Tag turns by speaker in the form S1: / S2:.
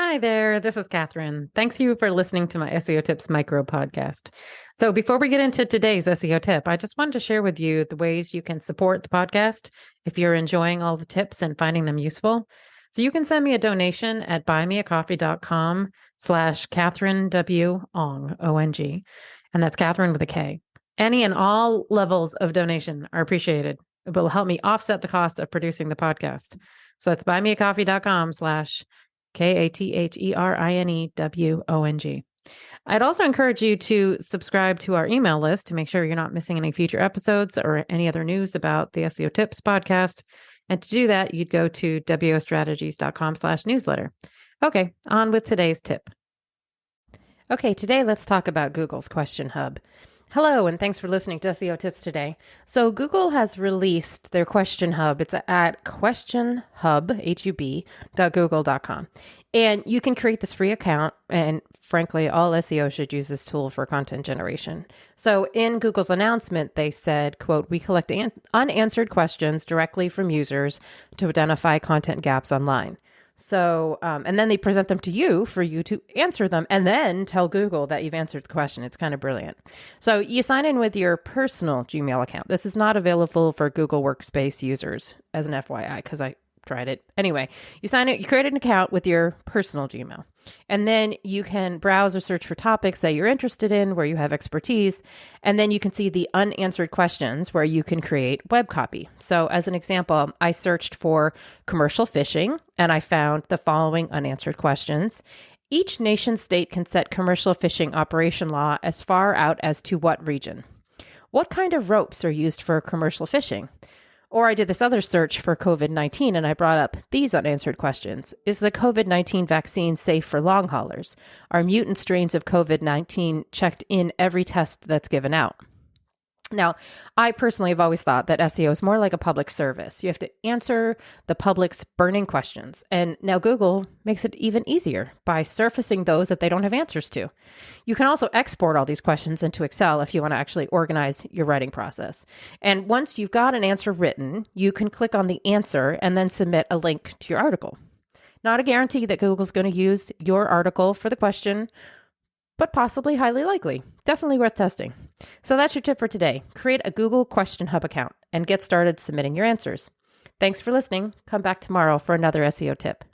S1: Hi there, this is Catherine. Thanks you for listening to my SEO Tips micro podcast. So, before we get into today's SEO tip, I just wanted to share with you the ways you can support the podcast if you're enjoying all the tips and finding them useful. So, you can send me a donation at buymeacoffee.com/Catherine W. Ong, O-N-G, and that's Catherine with a K. Any and all levels of donation are appreciated. It will help me offset the cost of producing the podcast. So, that's buymeacoffee.com/Katherinewong. I'd also encourage you to subscribe to our email list to make sure you're not missing any future episodes or any other news about the SEO Tips podcast. And to do that, you'd go to wostrategies.com/newsletter. Okay, on with today's tip. Okay, today let's talk about Google's Question Hub. Hello, and thanks for listening to SEO Tips today. So Google has released their Question Hub. It's at questionhub.google.com. And you can create this free account. And frankly, all SEO should use this tool for content generation. So in Google's announcement, they said, quote, "We collect unanswered questions directly from users to identify content gaps online." So, and then they present them to you for you to answer them and then tell Google that you've answered the question. It's kind of brilliant. So you sign in with your personal Gmail account. This is not available for Google Workspace users as an FYI, because I tried it. Anyway, you sign it, you create an account with your personal Gmail, and then you can browse or search for topics that you're interested in, where you have expertise. And then you can see the unanswered questions where you can create web copy. So as an example, I searched for commercial fishing and I found the following unanswered questions. Each nation state can set commercial fishing operation law as far out as to what region? What kind of ropes are used for commercial fishing? Or I did this other search for COVID-19 and I brought up these unanswered questions. Is the COVID-19 vaccine safe for long haulers? Are mutant strains of COVID-19 checked in every test that's given out? Now, I personally have always thought that SEO is more like a public service. You have to answer the public's burning questions. And now Google makes it even easier by surfacing those that they don't have answers to. You can also export all these questions into Excel if you want to actually organize your writing process. And once you've got an answer written, you can click on the answer and then submit a link to your article. Not a guarantee that Google's going to use your article for the question, but possibly highly likely. Definitely worth testing. So that's your tip for today. Create a Google Question Hub account and get started submitting your answers. Thanks for listening. Come back tomorrow for another SEO tip.